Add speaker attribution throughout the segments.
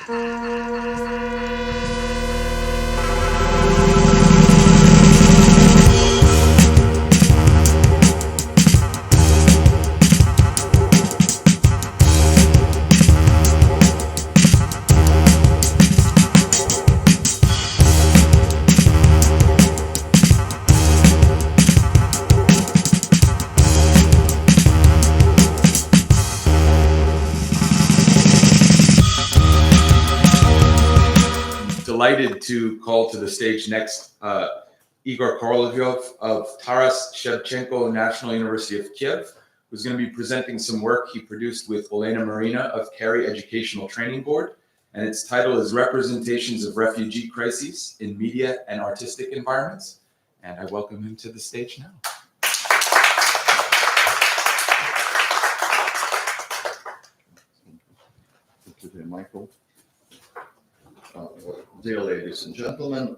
Speaker 1: Delighted to call to the stage next Igor Korolyov of Taras Shevchenko National University of Kiev, who's going to be presenting some work he produced with Olena Marina of Kerry Educational Training Board, and its title is Representations of Refugee Crises in Media and Artistic Environments. And I welcome him to the stage now.
Speaker 2: Thank you, Michael. Dear ladies and gentlemen,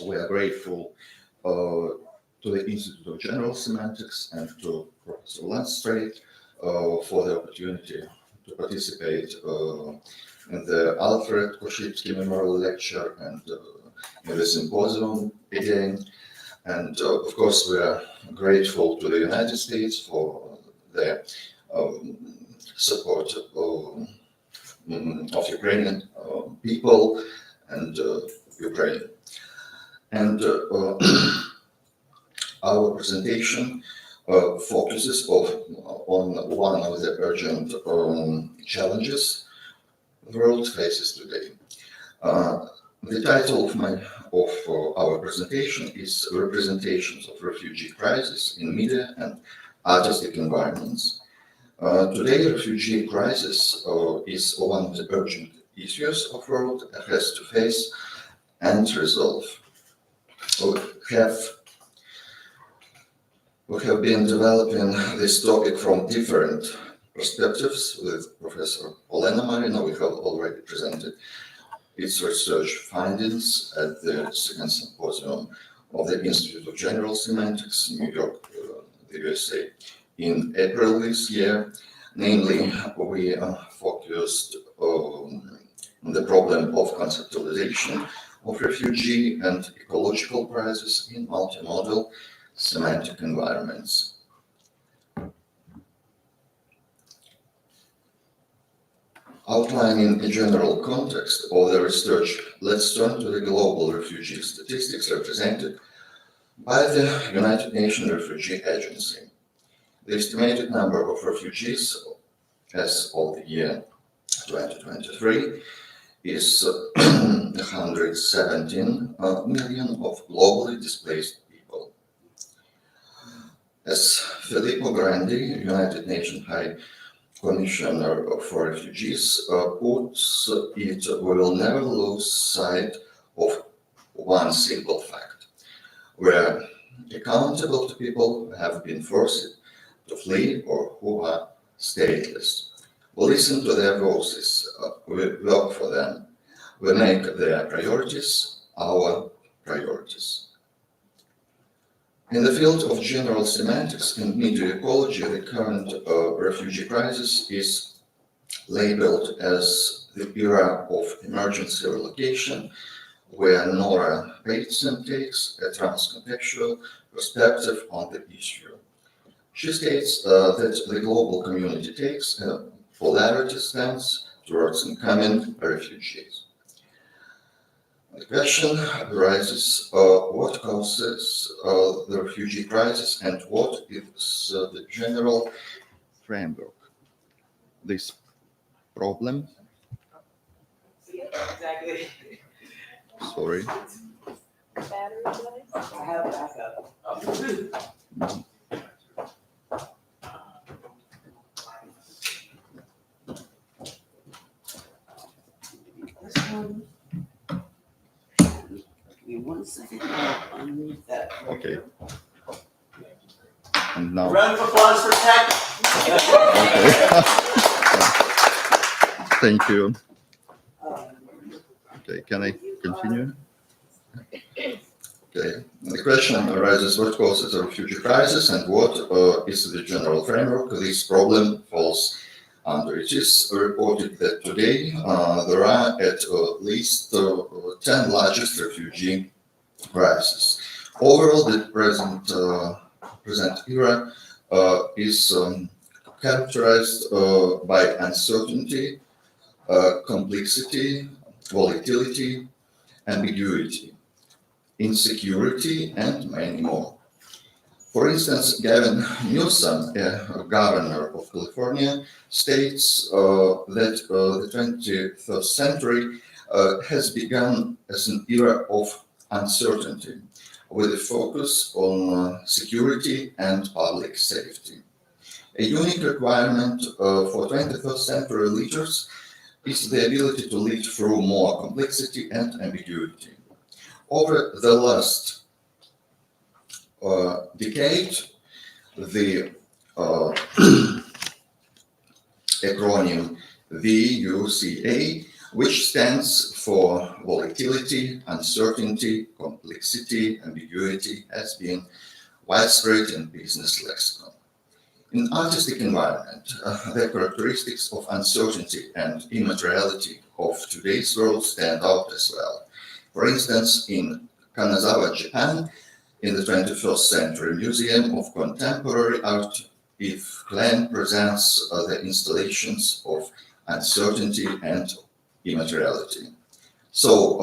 Speaker 2: we are grateful to the Institute of General Semantics and to Professor Landstrait for the opportunity to participate in the Alfred Korzybski Memorial Lecture and in the Symposium again. And of course, we are grateful to the United States for their support of Ukrainian people and Ukraine. And our presentation focuses on one of the urgent challenges the world faces today. The title of our presentation is Representations of Refugee Crisis in Media and Artistic Environments. Today, refugee crisis is one of the urgent issues of the world has to face and resolve. We have been developing this topic from different perspectives with Professor Olena Marina. We have already presented its research findings at the second symposium of the Institute of General Semantics in New York, the USA, in April this year. Namely, we focused on the problem of conceptualization of refugee and ecological crises in multimodal semantic environments. Outlining a general context of the research, let's turn to the global refugee statistics represented by the United Nations Refugee Agency. The estimated number of refugees as of the year 2023 is 117 million of globally displaced people. As Filippo Grandi, United Nations High Commissioner for Refugees, puts it, we will never lose sight of one simple fact. We are accountable to people who have been forced to flee or who are stateless. We listen to their voices, we work for them, we make their priorities our priorities. In the field of general semantics and media ecology, the current refugee crisis is labeled as the era of emergency relocation, where Nora Bateson takes a transcontextual perspective on the issue. She states that the global community takes a polarity stance towards incoming refugees. The question arises, what causes the refugee crisis and what is the general framework? This problem?
Speaker 3: Exactly.
Speaker 2: Sorry.
Speaker 3: Battery device? I have backup. Oh. Give me 1 second. I'll unmute that.
Speaker 2: Okay. And now.
Speaker 3: Round of applause for tech.
Speaker 2: Okay. Thank you. Okay, can I continue? Okay. The question arises: what causes a refugee crisis, and what is the general framework? This problem falls Under it is reported that today there are at least 10 largest refugee crises. Overall, the present era is characterized by uncertainty, complexity, volatility, ambiguity, insecurity, and many more. For instance, Gavin Newsom, a governor of California, states that the 21st century has begun as an era of uncertainty, with a focus on security and public safety. A unique requirement for 21st century leaders is the ability to lead through more complexity and ambiguity. Over the last decade, the acronym VUCA, which stands for volatility, uncertainty, complexity, ambiguity, has been widespread in business lexicon. In artistic environment, the characteristics of uncertainty and immateriality of today's world stand out as well. For instance, in Kanazawa, Japan, in the 21st Century Museum of Contemporary Art, Yves Klein presents the installations of uncertainty and immateriality. So,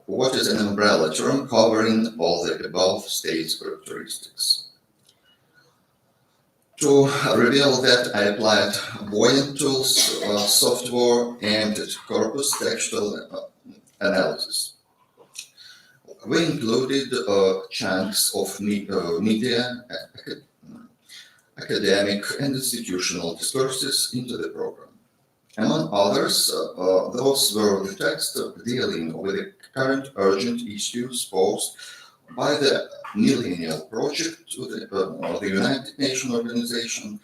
Speaker 2: what is an umbrella term covering all the above stated characteristics? To reveal that, I applied buoyant tools, software aimed at corpus textual analysis. We included chunks of media, academic and institutional discourses into the program. Among others, those were the texts dealing with the current urgent issues posed by the Millennial Project to the United Nations Organization,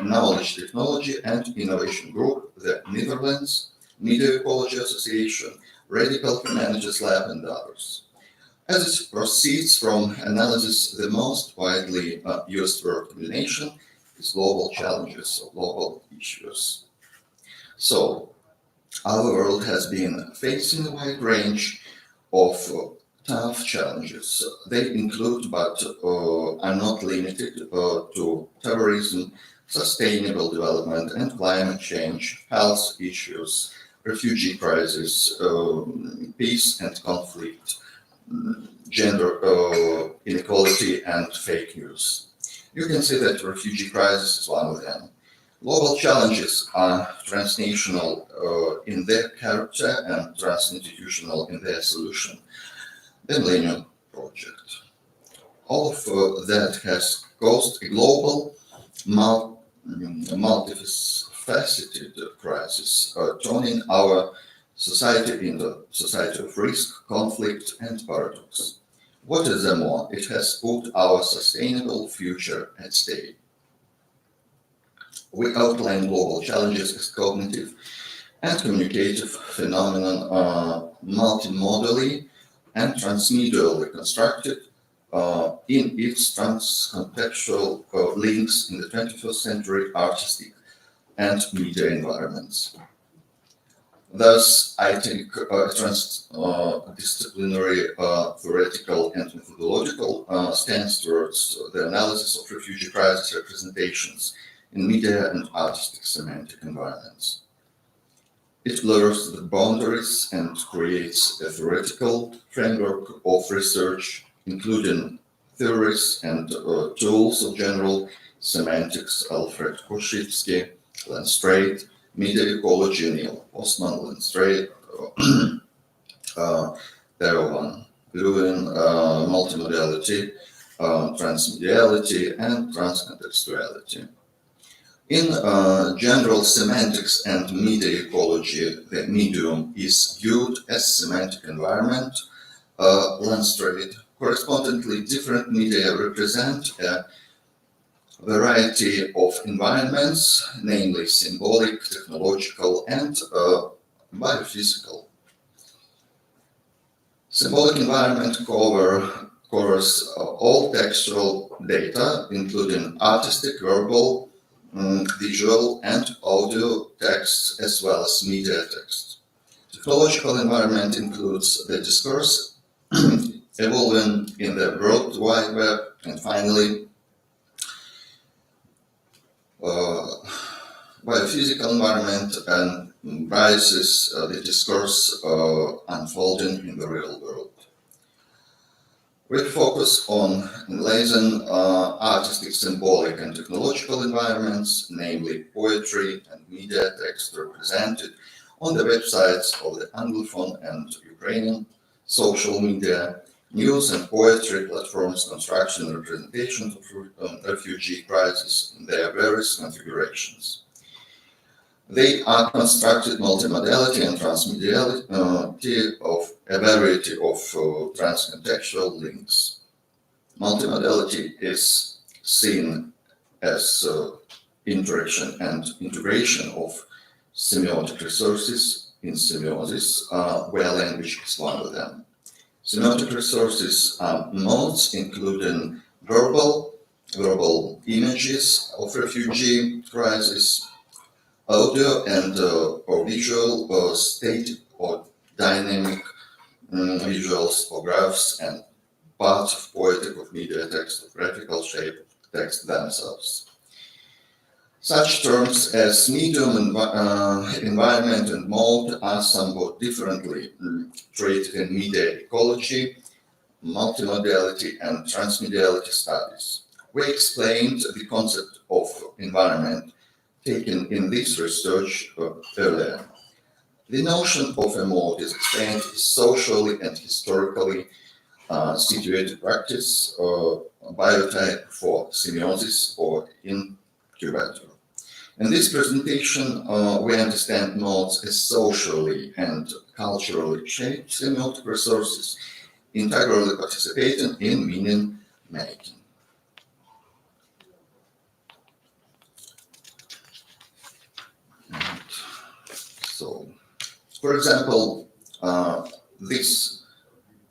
Speaker 2: Knowledge Technology and Innovation Group, the Netherlands, Media Ecology Association, Radical Humanities Lab, and others. As it proceeds from analysis, the most widely used word combination is global challenges or global issues. So, our world has been facing a wide range of tough challenges. They include, but are not limited to terrorism, sustainable development and climate change, health issues, refugee crisis, peace and conflict, gender inequality, and fake news. You can see that refugee crisis is one of them. Global challenges are transnational in their character and transinstitutional in their solution. The Millennium Project. All of that has caused a global, multifaceted crisis, turning our society into a society of risk, conflict, and paradox. What is more, it has put our sustainable future at stake. We outline global challenges as cognitive and communicative phenomenon, multimodally and transmedially constructed in its transcontextual links in the 21st century artistic and media environments. Thus, I think transdisciplinary, theoretical, and methodological stance towards the analysis of refugee crisis representations in media and artistic semantic environments. It blurs the boundaries and creates a theoretical framework of research, including theories and tools of general semantics, Alfred Korzybski, Landstrate, media ecology, Neil Postman, Landstrate, Therovan, Lewin, multimodality, transmediality, and transcontextuality. In general semantics and media ecology, the medium is viewed as semantic environment. Landstrate, correspondingly, different media represent a variety of environments, namely symbolic, technological, and biophysical. Symbolic environment covers all textual data, including artistic, verbal, visual and audio texts, as well as media text. Technological environment includes the discourse evolving in the World Wide Web, and finally, biophysical environment and rises the discourse unfolding in the real world. We focus on analyzing artistic, symbolic, and technological environments, namely poetry and media text represented on the websites of the Anglophone and Ukrainian, social media, news and poetry platforms, construction and representation of refugee crisis in their various configurations. They are constructed multimodality and transmediality of a variety of transcontextual links. Multimodality is seen as interaction and integration of semiotic resources in semiosis, where language is one of them. Semiotic resources are modes including verbal images of refugee crisis, audio and or visual static or dynamic visuals or graphs, and parts of poetic of media text of graphical shape text themselves. Such terms as medium, environment, and mode are somewhat differently treated in media ecology, multimodality, and transmediality studies. We explained the concept of environment taken in this research earlier. The notion of a mode is explained as socially and historically situated practice biotype for semiosis or incubator. In this presentation, we understand modes as socially and culturally shaped semiotic resources, integrally participating in meaning making. So, for example, this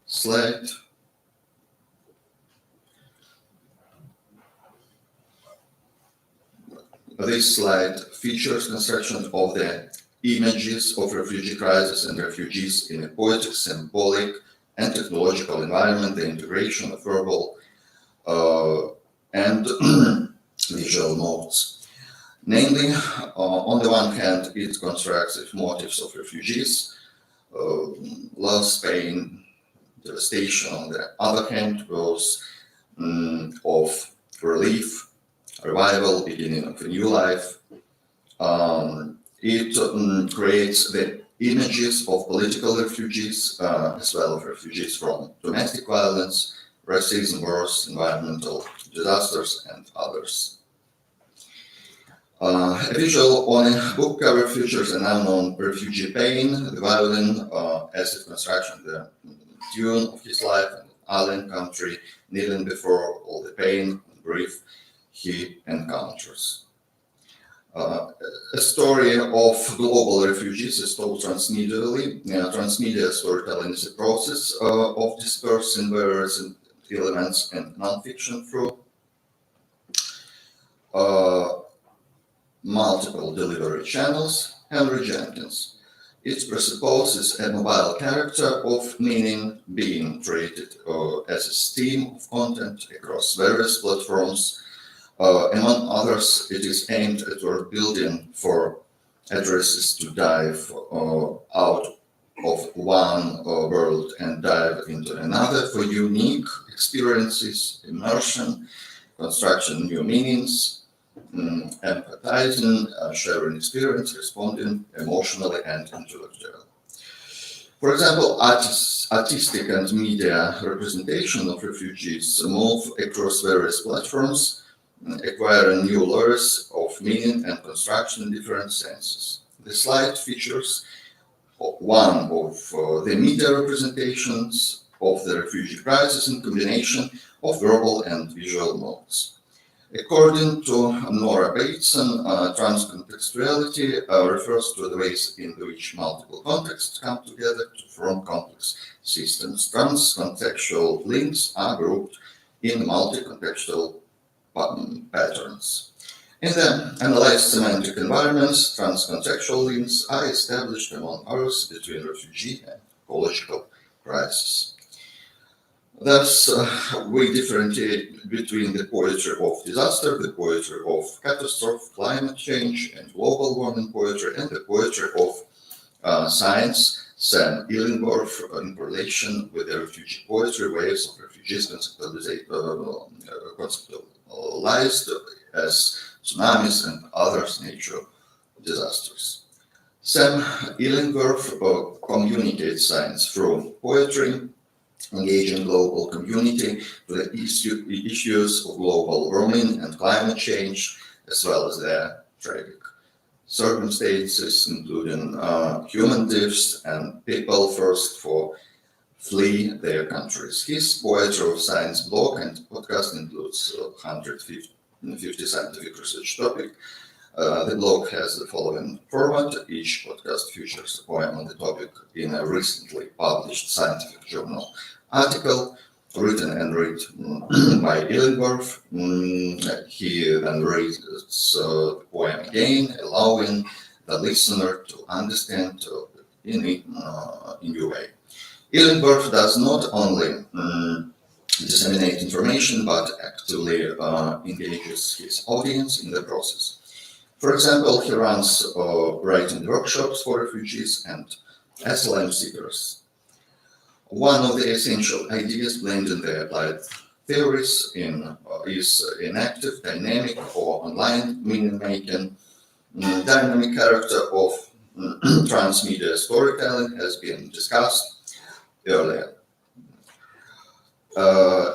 Speaker 2: slide features construction of the images of refugee crisis and refugees in a poetic, symbolic, and technological environment, the integration of verbal and visual modes. Namely, on the one hand, it constructs the motifs of refugees, loss, pain, devastation. On the other hand, those of relief, revival, beginning of a new life. It creates the images of political refugees, as well as refugees from domestic violence, racism, wars, environmental disasters, and others. A visual on a book cover features a unknown refugee pain, the violin, as a construction, the tune of his life in alien country, kneeling before all the pain and grief he encounters. A story of global refugees is told transmedially. Transmedia storytelling is a process of dispersing various elements and nonfiction through multiple delivery channels. Henry Jenkins. It presupposes a mobile character of meaning being treated as a stream of content across various platforms. Among others, it is aimed at word building for addresses to dive out of one world and dive into another for unique experiences, immersion, construction new meanings, empathizing, sharing experience, responding emotionally and intellectually. For example, artistic and media representation of refugees move across various platforms, acquiring new layers of meaning and construction in different senses. The slide features one of the media representations of the refugee crisis in combination of verbal and visual modes. According to Nora Bateson, transcontextuality refers to the ways in which multiple contexts come together to form complex systems. Transcontextual links are grouped in multi-contextual patterns. In the analyzed semantic environments, transcontextual links are established, among others, between refugee and ecological crisis. Thus, we differentiate between the poetry of disaster, the poetry of catastrophe, climate change, and global warming poetry, and the poetry of science. Sam Illingworth, in relation with the refugee poetry, waves of refugees conceptualized as tsunamis and other nature disasters. Sam Illingworth communicates science through poetry, engaging global community with the issues of global warming and climate change, as well as their tragic circumstances, including human deaths and people forced to flee their countries. His Poetry of Science blog and podcast includes 150 scientific research topics. The blog has the following format. Each podcast features a poem on the topic in a recently published scientific journal article, written and read by Illingworth. He then reads the poem again, allowing the listener to understand in a new way. Illingworth does not only disseminate information, but actively engages his audience in the process. For example, he runs writing workshops for refugees and asylum seekers. One of the essential ideas blending the applied theories is in active, dynamic, or online meaning-making. Dynamic character of transmedia storytelling has been discussed earlier.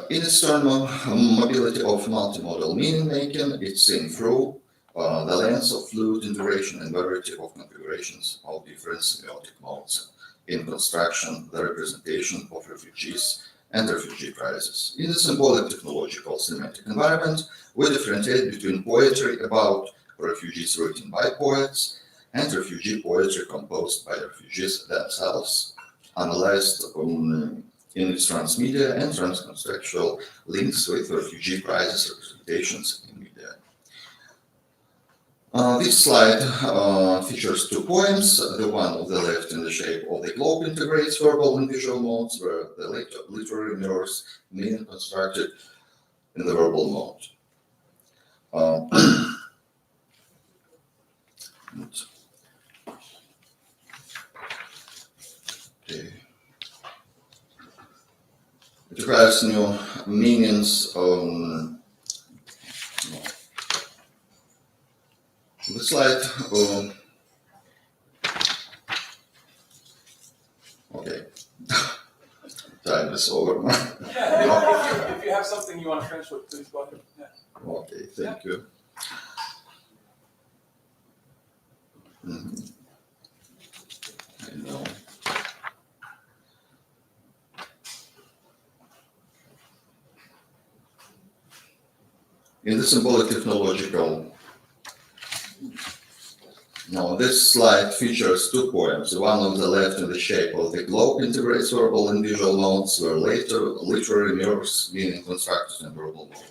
Speaker 2: In its turn, mobility of multimodal meaning-making is seen through the lens of fluid integration and variety of configurations of different semiotic modes in construction, the representation of refugees and refugee crisis. In the symbolic technological semantic environment, we differentiate between poetry about refugees written by poets and refugee poetry composed by refugees themselves, analyzed in its transmedia and transcontextual links with refugee crisis representations in media. This slide features two poems. The one on the left in the shape of the globe integrates verbal and visual modes, where the literary mirrors meaning constructed in the verbal mode. Okay. It requires new meanings. The slide. Okay. Time is over.
Speaker 4: Yeah, if you have something you want to finish with, please go ahead. Yeah.
Speaker 2: Okay, thank you. I know. In the symbolic technological, now this slide features two poems. The one on the left in the shape of the globe integrates verbal and visual modes, where later literary mirrors meaning constructed in verbal mode.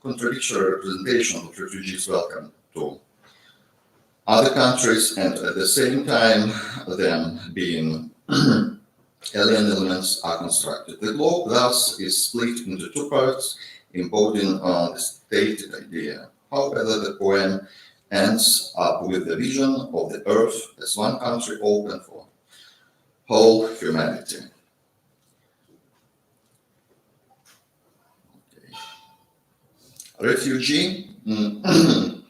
Speaker 2: Contradictory representation of refugees welcome to other countries, and at the same time them being alien elements are constructed. The globe thus is split into two parts, embodying the stated idea. However, the poem ends up with the vision of the earth as one country open for whole humanity. Okay. Refugee and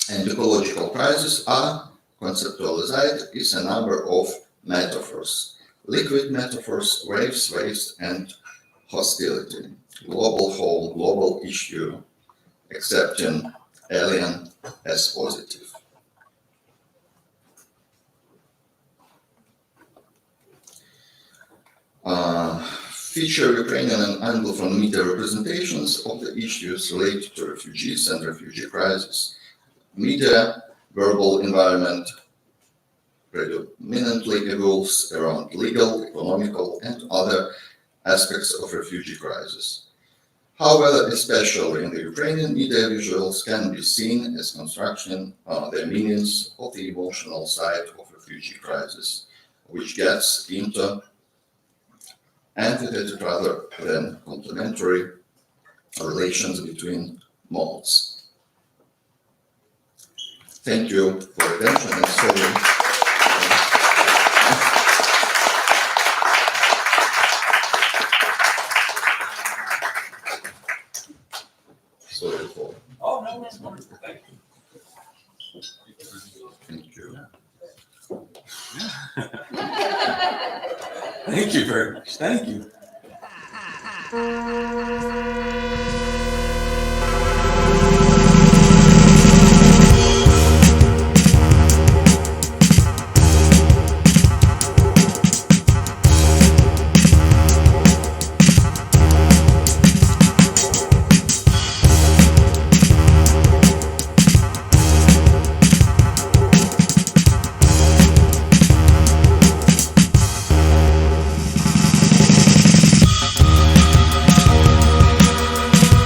Speaker 2: ecological crisis are conceptualized as a number of metaphors. Liquid metaphors, waves, waste, and hostility. Global home, global issue, accepting alien as positive. Feature Ukrainian and Anglophone media representations of the issues related to refugees and refugee crisis. Media, verbal environment predominantly evolves around legal, economical, and other aspects of refugee crisis. However, especially in the Ukrainian media, visuals can be seen as construction the meanings of the emotional side of refugee crisis, which gets into antithetic rather than complementary relations between modes. Thank you for attention and sorry. Sorry for.
Speaker 4: Oh, no, that's wonderful. Thank you.
Speaker 2: Thank you.
Speaker 1: Thank you very much. Thank you.